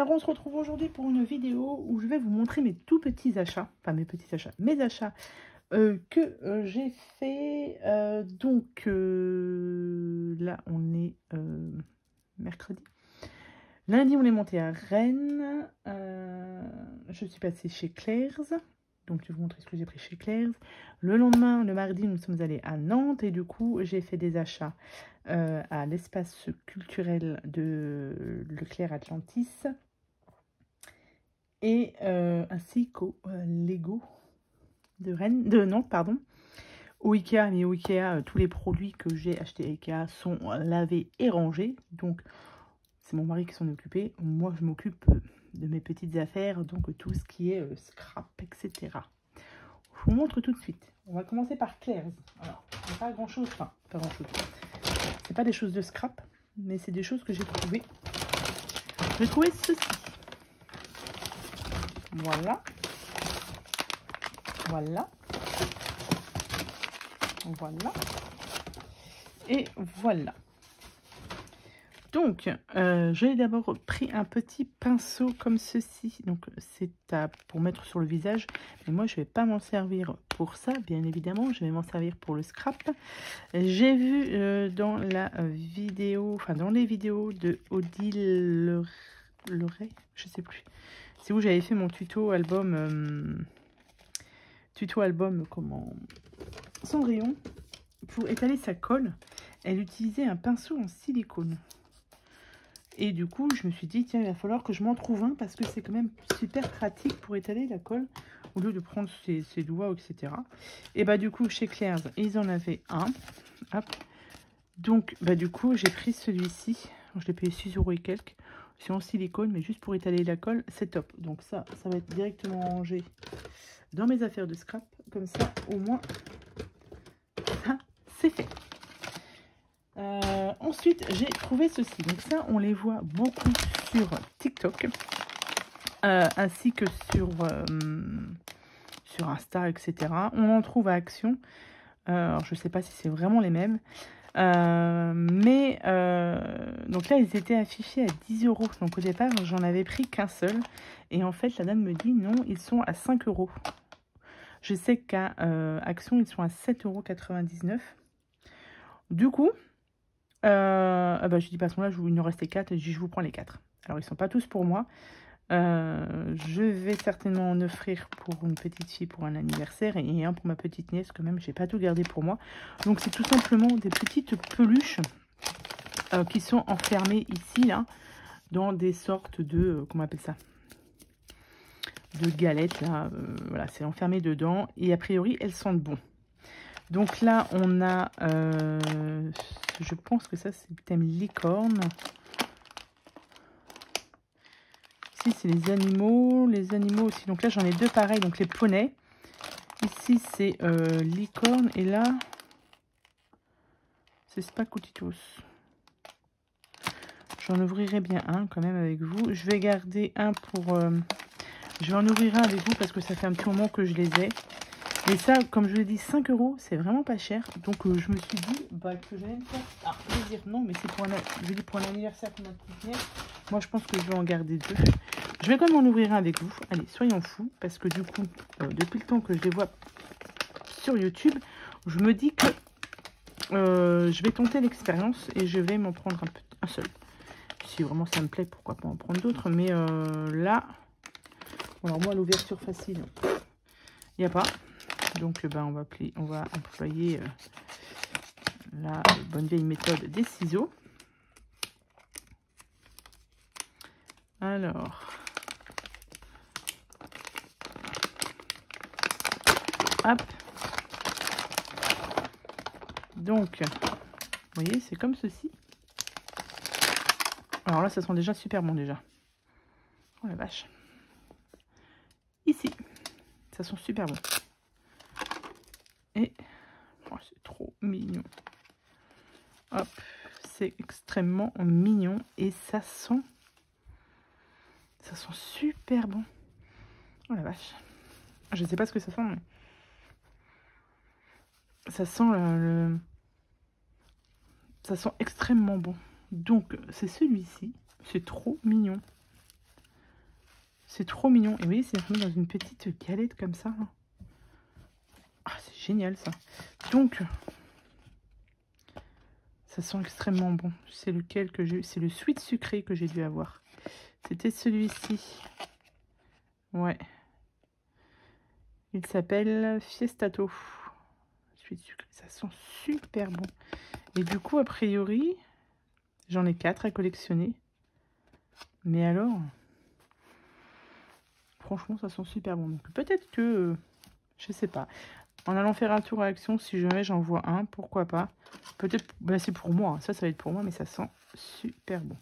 Alors on se retrouve aujourd'hui pour une vidéo où je vais vous montrer mes tout petits achats, enfin mes petits achats, mes achats que j'ai fait. Là on est mercredi. Lundi on est monté à Rennes, je suis passée chez Claire's, donc je vais vous montrer ce que j'ai pris chez Claire's. Le lendemain, le mardi, nous sommes allés à Nantes et du coup j'ai fait des achats à l'espace culturel de Leclerc Atlantis et ainsi qu'au Lego de Nantes, pardon. Au Ikea, mais au Ikea, tous les produits que j'ai achetés à Ikea sont lavés et rangés, donc c'est mon mari qui s'en occupait. Moi, je m'occupe de mes petites affaires, donc tout ce qui est scrap, etc. Je vous montre tout de suite. On va commencer par Claire's. Alors, il n'y a pas grand-chose, enfin, pas grand-chose. C'est pas des choses de scrap, mais c'est des choses que j'ai trouvées. J'ai trouvé ceci. Voilà. Voilà. Voilà. Et voilà. Donc, j'ai d'abord pris un petit pinceau comme ceci. Donc, c'est pour mettre sur le visage. Mais moi, je ne vais pas m'en servir pour ça, bien évidemment. Je vais m'en servir pour le scrap. J'ai vu dans la vidéo, enfin dans les vidéos de Odile Leray, je sais plus. C'est où j'avais fait mon tuto album, comment Cendrillon. Pour étaler sa colle, elle utilisait un pinceau en silicone. Et du coup, je me suis dit, tiens, il va falloir que je m'en trouve un parce que c'est quand même super pratique pour étaler la colle au lieu de prendre ses doigts, etc. Et bah du coup, chez Claire's, ils en avaient un. Hop. Donc, bah du coup, j'ai pris celui-ci. Je l'ai payé 6 € et quelques. C'est en silicone, mais juste pour étaler la colle, c'est top. Donc ça va être directement rangé dans mes affaires de scrap. Comme ça, au moins, ça, c'est fait. Ensuite, j'ai trouvé ceci. Donc ça, on les voit beaucoup sur TikTok, ainsi que sur Insta, etc. On en trouve à Action. Alors, je ne sais pas si c'est vraiment les mêmes. Donc là, ils étaient affichés à 10 €. Donc au départ, j'en avais pris qu'un seul. Et en fait, la dame me dit non, ils sont à 5 €. Je sais qu'à Action, ils sont à 7,99 €. Du coup, je dis pas à ce moment-là, il nous restait 4 et je vous prends les 4. Alors ils sont pas tous pour moi. Je vais certainement en offrir pour une petite fille pour un anniversaire et un pour ma petite nièce quand même. J'ai pas tout gardé pour moi. Donc c'est tout simplement des petites peluches qui sont enfermées ici là dans des sortes de comment on appelle ça, de galettes là. Voilà, c'est enfermé dedans et a priori elles sentent bon. Donc là, on a, je pense que ça, c'est le thème licorne. Ici, c'est les animaux aussi. Donc là, j'en ai deux pareils, donc les poneys. Ici, c'est licorne. Et là, c'est Spacoutitos. J'en ouvrirai bien un quand même avec vous. Je vais garder un pour... je vais en ouvrir un avec vous parce que ça fait un petit moment que je les ai. Et ça, comme je l'ai dit, 5 €, c'est vraiment pas cher. Donc je me suis dit que j'allais me faire plaisir. Non, mais c'est pour un anniversaire pour notre petite nièce. Moi, je pense que je vais en garder deux. Je vais quand même en ouvrir un avec vous. Allez, soyons fous. Parce que du coup, depuis le temps que je les vois sur YouTube, je me dis que je vais tenter l'expérience et je vais m'en prendre un seul. Si vraiment ça me plaît, pourquoi pas en prendre d'autres. Mais là, alors moi, l'ouverture facile, il n'y a pas. Donc on va employer la bonne vieille méthode des ciseaux. Alors, hop. Donc, vous voyez, c'est comme ceci. Alors là, ça sent déjà super bon déjà. Oh la vache. Ici, ça sent super bon. Et oh, c'est trop mignon. Hop, c'est extrêmement mignon et ça sent super bon. Oh la vache. Je sais pas ce que ça sent, mais ça sent ça sent extrêmement bon. Donc c'est celui-ci, c'est trop mignon. C'est trop mignon. Et vous voyez, c'est mis dans une petite galette comme ça. Là. Ah, c'est génial ça. Donc, ça sent extrêmement bon. C'est lequel que j'ai eu? C'est le sweet sucré que j'ai dû avoir. C'était celui-ci. Ouais. Il s'appelle Fiestato. Sweet sucré. Ça sent super bon. Et du coup, a priori, j'en ai 4 à collectionner. Mais alors, franchement, ça sent super bon. Donc peut-être que, je sais pas. En allant faire un tour à Action, si jamais j'en vois un, pourquoi pas. Peut-être, bah, c'est pour moi. Ça va être pour moi, mais ça sent super bon.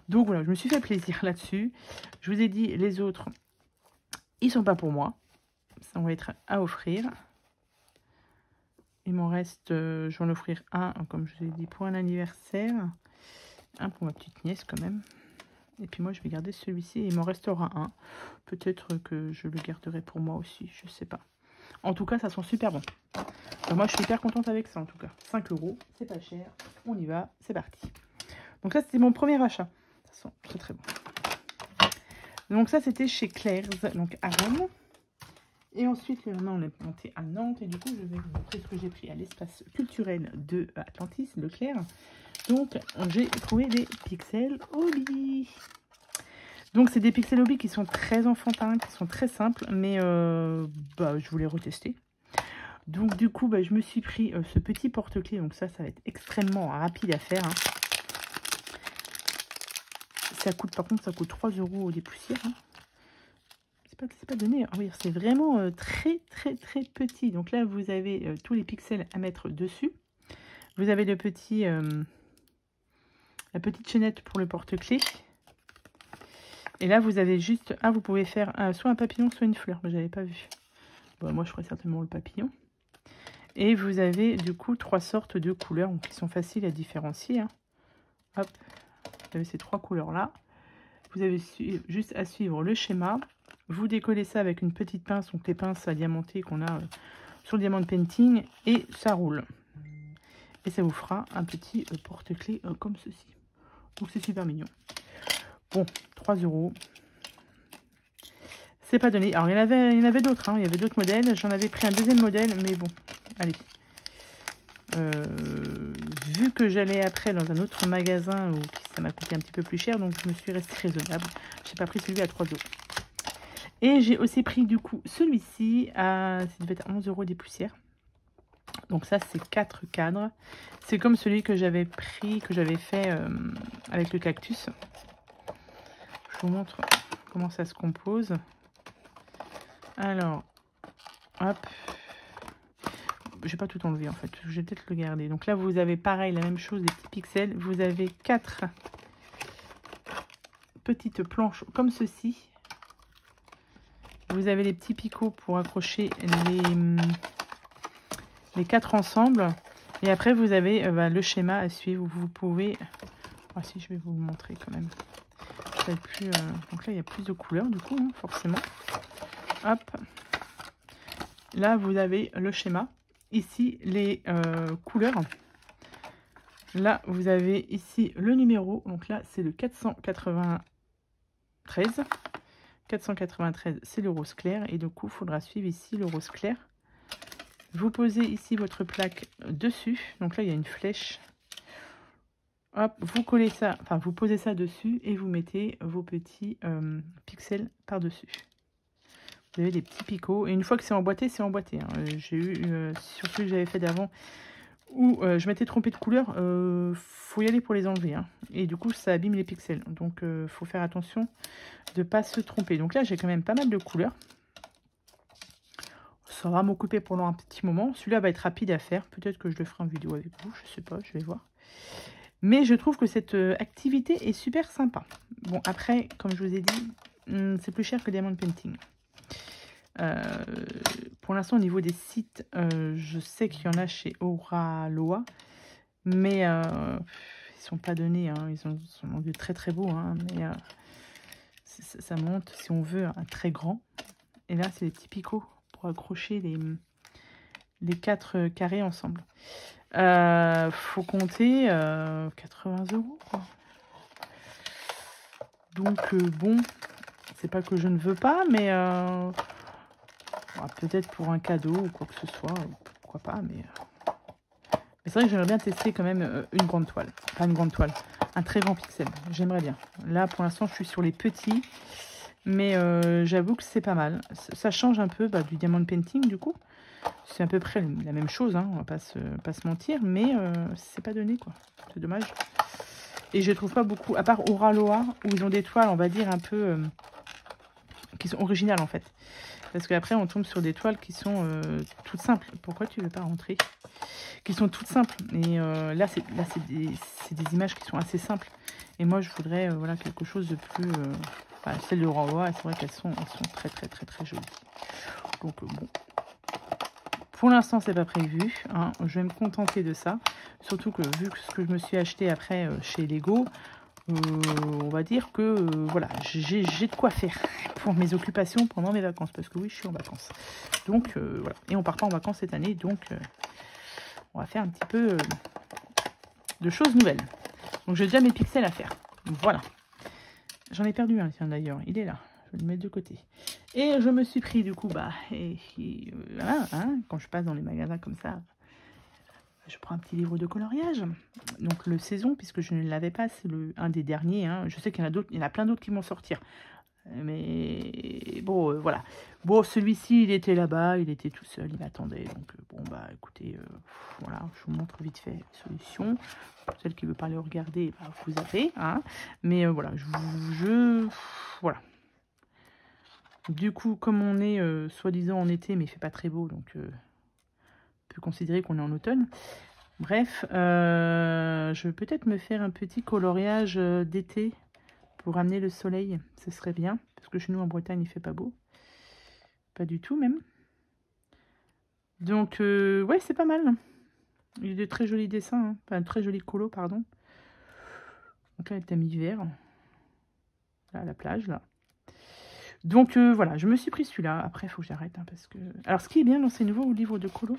Donc voilà, je me suis fait plaisir là-dessus. Je vous ai dit, les autres, ils sont pas pour moi. Ça va être à offrir. Il m'en reste, je vais en offrir un, comme je vous ai dit, pour un anniversaire. Un pour ma petite nièce quand même. Et puis moi, je vais garder celui-ci. Il m'en restera un. Peut-être que je le garderai pour moi aussi. Je sais pas. En tout cas, ça sent super bon. Donc moi, je suis hyper contente avec ça, en tout cas. 5 €, c'est pas cher. On y va, c'est parti. Donc ça, c'était mon premier achat. Ça sent très très bon. Donc ça, c'était chez Claire's, donc à Rome. Et ensuite, maintenant, on est monté à Nantes. Et du coup, je vais vous montrer ce que j'ai pris à l'espace culturel de Atlantis, Leclerc. Donc, j'ai trouvé des pixels Hobby. Donc, c'est des pixels Hobby qui sont très enfantins, qui sont très simples, mais je voulais retester. Donc, du coup, je me suis pris ce petit porte-clés. Donc, ça va être extrêmement rapide à faire. Hein. Ça coûte, par contre, ça coûte 3 € des poussières. Hein. C'est pas donné. Ah oui, c'est vraiment très, très, très petit. Donc là, vous avez tous les pixels à mettre dessus. Vous avez le petit... la petite chaînette pour le porte-clés. Et là, vous avez juste... Ah, vous pouvez faire soit un papillon, soit une fleur. Mais j'avais pas vu. Bon, moi, je ferai certainement le papillon. Et vous avez, du coup, 3 sortes de couleurs qui sont faciles à différencier. Hein. Hop. Vous avez ces 3 couleurs-là. Vous avez juste à suivre le schéma. Vous décollez ça avec une petite pince. Donc, les pinces à diamanter qu'on a sur le diamant painting. Et ça roule. Et ça vous fera un petit porte-clés comme ceci. Donc c'est super mignon. Bon, 3 €. C'est pas donné. Alors il y en avait d'autres. Hein. Il y avait d'autres modèles. J'en avais pris un deuxième modèle. Mais bon, allez. Vu que j'allais après dans un autre magasin où ça m'a coûté un petit peu plus cher. Donc je me suis restée raisonnable. J'ai pas pris celui à 3 €. Et j'ai aussi pris du coup celui-ci. Ça devait être 11 € des poussières. Donc ça, c'est 4 cadres. C'est comme celui que j'avais pris, que j'avais fait avec le cactus. Je vous montre comment ça se compose. Alors, hop. Je vais pas tout enlever en fait. Je vais peut-être le garder. Donc là, vous avez pareil, la même chose, des petits pixels. Vous avez 4 petites planches comme ceci. Vous avez les petits picots pour accrocher les 4 ensemble. Et après, vous avez le schéma à suivre. Vous pouvez... Ah si, je vais vous le montrer quand même. Plus, donc là, il y a plus de couleurs, du coup, hein, forcément. Hop. Là, vous avez le schéma. Ici, les couleurs. Là, vous avez ici le numéro. Donc là, c'est le 493. 493, c'est le rose clair. Et du coup, il faudra suivre ici le rose clair. Vous posez ici votre plaque dessus. Donc là, il y a une flèche. Hop, vous collez ça, enfin, vous posez ça dessus et vous mettez vos petits pixels par-dessus. Vous avez des petits picots. Et une fois que c'est emboîté, c'est emboîté. Hein. J'ai eu, sur celui que j'avais fait d'avant, où je m'étais trompée de couleur, faut y aller pour les enlever. Hein. Et du coup, ça abîme les pixels. Donc, faut faire attention de ne pas se tromper. Donc là, j'ai quand même pas mal de couleurs. Ça va m'occuper pendant un petit moment. Celui-là va être rapide à faire. Peut-être que je le ferai en vidéo avec vous. Je sais pas, je vais voir. Mais je trouve que cette activité est super sympa. Bon, après, comme je vous ai dit, c'est plus cher que Diamond Painting. Pour l'instant, au niveau des sites, je sais qu'il y en a chez Oraloa. Mais ils sont pas donnés. Hein. Ils sont de très très beaux. Hein, mais ça monte, si on veut, un très grand. Et là, c'est des petits picots pour accrocher les 4 carrés ensemble. Faut compter 80 €. Quoi. Donc, bon, C'est pas que je ne veux pas, mais peut-être pour un cadeau ou quoi que ce soit, pourquoi pas, mais c'est vrai que j'aimerais bien tester quand même une grande toile. Pas une grande toile, un très grand pixel. J'aimerais bien. Là, pour l'instant, je suis sur les petits, mais j'avoue que c'est pas mal. Ça change un peu du diamond painting, du coup. C'est à peu près la même chose, hein, on va pas se mentir, mais c'est pas donné, quoi. C'est dommage. Et je trouve pas beaucoup, à part Oraloa, où ils ont des toiles, on va dire, un peu... qui sont originales, en fait. Parce qu'après, on tombe sur des toiles qui sont toutes simples. Pourquoi tu veux pas rentrer? Qui sont toutes simples. Et là, c'est des images qui sont assez simples. Et moi, je voudrais voilà, quelque chose de plus... celles de Oraloa, c'est vrai qu'elles sont très, très, très, très jolies. Donc, bon... Pour l'instant, c'est pas prévu. Hein. Je vais me contenter de ça. Surtout que vu que ce que je me suis acheté après chez Lego, on va dire que voilà, j'ai de quoi faire pour mes occupations pendant mes vacances. Parce que oui, je suis en vacances. Donc voilà. Et on part pas en vacances cette année. Donc on va faire un petit peu de choses nouvelles. Donc j'ai déjà mes pixels à faire. Voilà. J'en ai perdu un, tiens d'ailleurs. Il est là. Je vais le mettre de côté. Et je me suis pris du coup, voilà, hein, quand je passe dans les magasins comme ça, je prends un petit livre de coloriage. Donc le saison, puisque je ne l'avais pas, c'est un des derniers. Hein. Je sais qu'il y en a d'autres, il y en a plein d'autres qui vont sortir. Mais bon, voilà. Bon, celui-ci, il était là-bas, il était tout seul, il attendait. Donc bon, écoutez, voilà, je vous montre vite fait les solutions. Celle qui veut pas le regarder, vous avez. Hein. Mais voilà, voilà. Du coup, comme on est soi-disant en été, mais il fait pas très beau, donc on peut considérer qu'on est en automne. Bref, je vais peut-être me faire un petit coloriage d'été pour amener le soleil. Ce serait bien, parce que chez nous en Bretagne, il fait pas beau. Pas du tout même. Donc, ouais, c'est pas mal. Il y a de très jolis dessins, hein. Enfin, très jolis colos, pardon. Donc là, il est thème hiver. Là, à la plage, là. Donc voilà, je me suis pris celui-là. Après, il faut que j'arrête. Hein, parce que... Alors, ce qui est bien dans ces nouveaux livres de colo,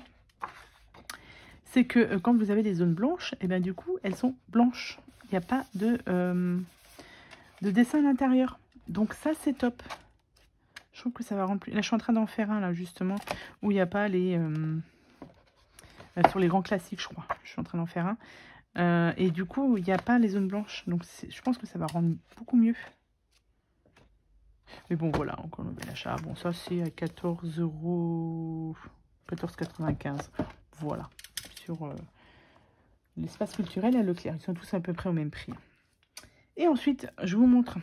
c'est que quand vous avez des zones blanches, et bien du coup, elles sont blanches. Il n'y a pas de dessin à l'intérieur. Donc ça, c'est top. Je trouve que ça va rendre plus... Là, je suis en train d'en faire un, là, justement, où il n'y a pas les... sur les grands classiques, je crois. Je suis en train d'en faire un. Et du coup, il n'y a pas les zones blanches. Donc, je pense que ça va rendre beaucoup mieux. Mais bon, voilà, encore le l'achat. Bon, ça, c'est à 14 €... 14,95 €. Voilà. Sur l'espace culturel à Leclerc. Ils sont tous à peu près au même prix. Et ensuite, je vous montre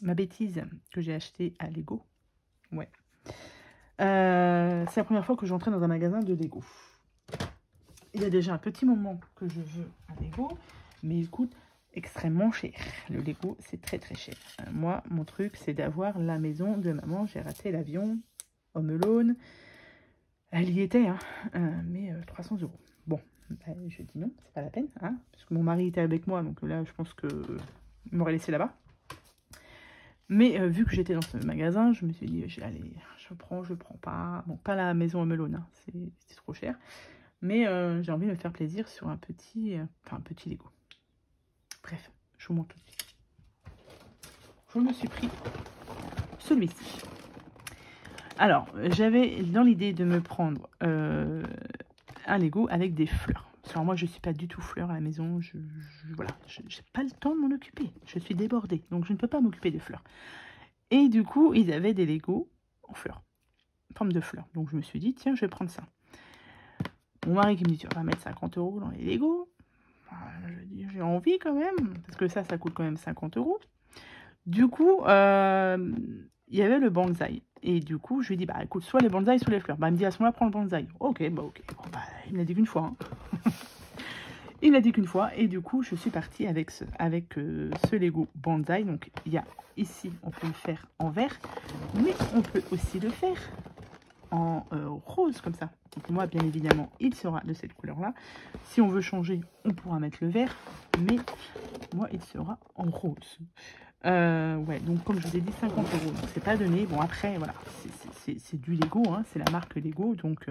ma bêtise que j'ai achetée à Lego. Ouais. C'est la première fois que j'entrais dans un magasin de Lego. Il y a déjà un petit moment que je veux un Lego, mais il coûte extrêmement cher. Le Lego, c'est très très cher. Moi, mon truc, c'est d'avoir la maison de maman. J'ai raté l'avion, Home Alone. Elle y était, hein, mais 300 €. Bon, je dis non, c'est pas la peine, hein, parce que mon mari était avec moi, donc là, je pense qu'il m'aurait laissé là-bas. Mais vu que j'étais dans ce magasin, je me suis dit, allez, je prends pas. Bon, pas la maison Home Alone, hein, c'est trop cher. Mais j'ai envie de me faire plaisir sur un petit Lego. Bref, je vous montre tout de suite. Je me suis pris celui-ci. Alors, j'avais dans l'idée de me prendre un Lego avec des fleurs. Alors moi, je ne suis pas du tout fleur à la maison. Voilà, je n'ai pas le temps de m'en occuper. Je suis débordée, donc je ne peux pas m'occuper des fleurs. Et du coup, ils avaient des Lego en fleurs, en forme de fleurs. Donc je me suis dit, tiens, je vais prendre ça. Mon mari qui me dit, tu vas pas mettre 50 € dans les Lego. Je dis, j'ai envie quand même, parce que ça coûte quand même 50 €. Du coup, il y avait le bonsaï. Et du coup, je lui ai dit, écoute, soit les bonsaïs, soit les fleurs. Il me dit, à ce moment-là, prends le bonsaï. Ok. Bon, il me l'a dit qu'une fois. Hein. Il me l'a dit qu'une fois. Et du coup, je suis partie avec ce Lego bonsaï. Donc, il y a ici, on peut le faire en vert. Mais on peut aussi le faire en rose, comme ça. Donc, moi, bien évidemment, il sera de cette couleur-là. Si on veut changer, on pourra mettre le vert. Mais moi, il sera en rose. Ouais, donc comme je vous ai dit, 50 €, donc c'est pas donné. Bon, après, voilà, c'est du Lego, hein, c'est la marque Lego, donc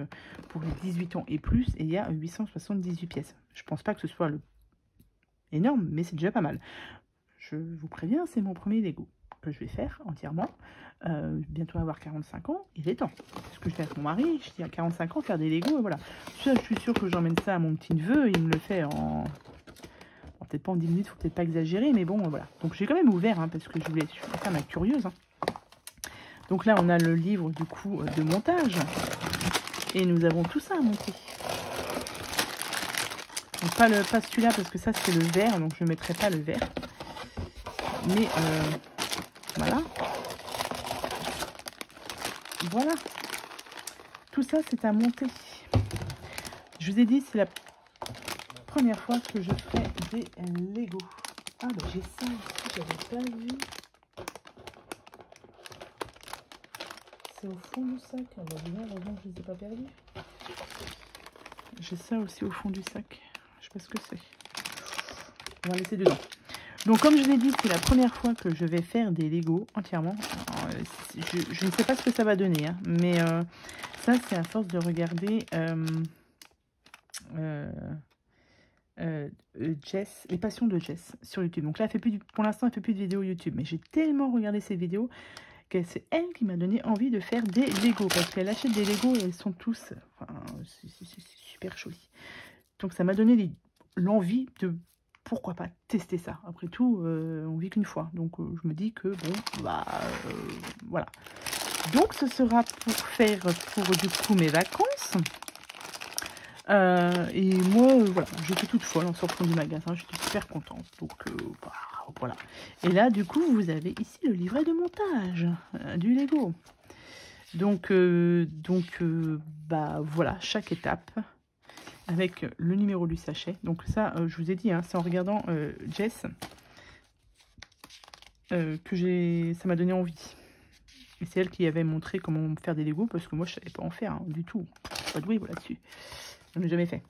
pour les 18 ans et plus, et il y a 878 pièces. Je pense pas que ce soit énorme, mais c'est déjà pas mal. Je vous préviens, c'est mon premier Lego. que je vais faire entièrement. Bientôt avoir 45 ans, il est temps. C'est ce que je fais avec mon mari. Je dis à 45 ans, faire des Lego, et voilà. Ça, je suis sûre que j'emmène ça à mon petit neveu. Il me le fait en... Bon, peut-être pas en 10 minutes, faut peut-être pas exagérer, mais bon, voilà. Donc j'ai quand même ouvert, hein, parce que je voulais faire ma curieuse. Hein. Donc là, on a le livre, du coup, de montage. Et nous avons tout ça à monter. Donc pas celui-là, parce que ça, c'est le vert, donc je ne mettrai pas le vert. Mais, voilà. Voilà. Tout ça, c'est à monter. Je vous ai dit, c'est la première fois que je ferai des Lego. Ah, bah j'ai ça aussi, j'avais pas vu. C'est au fond du sac. Ah, bah bien, heureusement que je ne les ai pas perdus. J'ai ça aussi au fond du sac. Je sais pas ce que c'est. On va laisser dedans. Donc, comme je vous ai dit, c'est la première fois que je vais faire des Lego entièrement. Alors, je ne sais pas ce que ça va donner, hein, mais ça, c'est à force de regarder Jess, les passions de Jess sur YouTube. Donc là, pour l'instant, elle fait plus de vidéos YouTube, mais j'ai tellement regardé ses vidéos que c'est elle qui m'a donné envie de faire des Lego, parce qu'elle achète des Lego et elles sont tous, enfin, c'est super joli. Donc ça m'a donné l'envie de, pourquoi pas, tester ça. Après tout, on vit qu'une fois, donc je me dis que bon, bah voilà. Donc ce sera pour faire du coup mes vacances. Et moi, voilà, j'étais toute folle en sortant du magasin, j'étais super contente. Donc voilà. Et là, du coup, vous avez ici le livret de montage du Lego. Donc bah voilà, chaque étape avec le numéro du sachet. Donc ça, je vous ai dit, hein, c'est en regardant Jess que ça m'a donné envie. Et c'est elle qui avait montré comment faire des Lego, parce que moi, je savais pas en faire hein, du tout. Je suis pas douée là-dessus. Je n'ai jamais fait.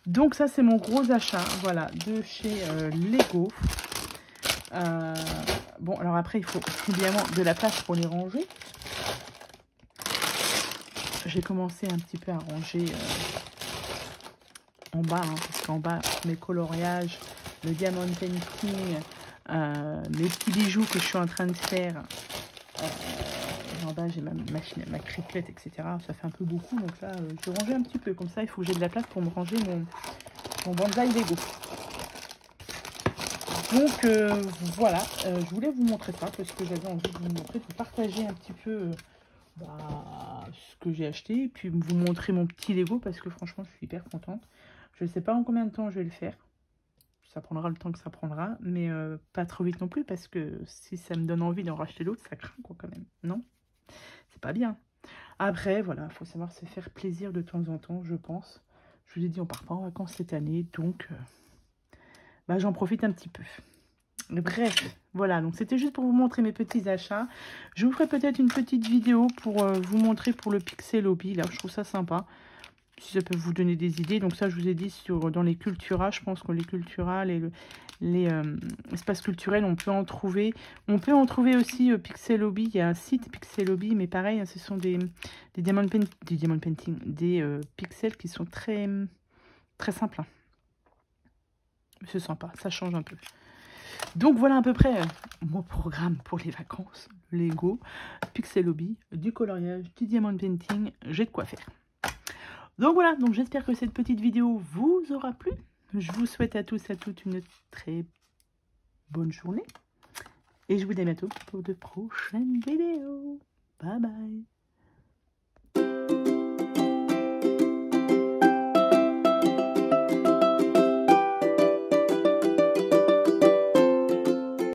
Donc ça, c'est mon gros achat, voilà, de chez Lego. Bon, alors après, il faut évidemment de la place pour les ranger. J'ai commencé un petit peu à ranger en bas, hein, parce qu'en bas, mes coloriages, le diamond painting, mes petits bijoux que je suis en train de faire. En bas, j'ai ma machine, ma criplette, etc. Ça fait un peu beaucoup, donc là, je vais ranger un petit peu. Comme ça, il faut que j'ai de la place pour me ranger mon bonsaï Lego. Donc voilà, je voulais vous montrer ça parce que j'avais envie de vous montrer, de partager un petit peu ce que j'ai acheté, et puis vous montrer mon petit Lego parce que franchement je suis hyper contente. Je ne sais pas en combien de temps je vais le faire, ça prendra le temps que ça prendra, mais pas trop vite non plus parce que si ça me donne envie d'en racheter d'autres, ça craint quoi quand même, non? C'est pas bien. Après voilà, il faut savoir se faire plaisir de temps en temps, je pense. Je vous ai dit, on part pas en vacances cette année, donc j'en profite un petit peu. Bref, voilà, donc c'était juste pour vous montrer mes petits achats. Je vous ferai peut-être une petite vidéo pour vous montrer pour le Pixel Hobby. Là, je trouve ça sympa. Si ça peut vous donner des idées. Donc ça, je vous ai dit, dans les Cultura, je pense que les Cultura, les espaces culturels, on peut en trouver. On peut en trouver aussi Pixel Hobby. Il y a un site Pixel Hobby, mais pareil, hein, ce sont des diamond painting, des pixels qui sont très, très simples. Hein. C'est sympa, ça change un peu. Donc voilà à peu près mon programme pour les vacances. Lego, Pixel Hobby, du coloriage, du diamond painting, j'ai de quoi faire. Donc voilà, donc j'espère que cette petite vidéo vous aura plu. Je vous souhaite à tous et à toutes une très bonne journée. Et je vous dis à bientôt pour de prochaines vidéos. Bye bye.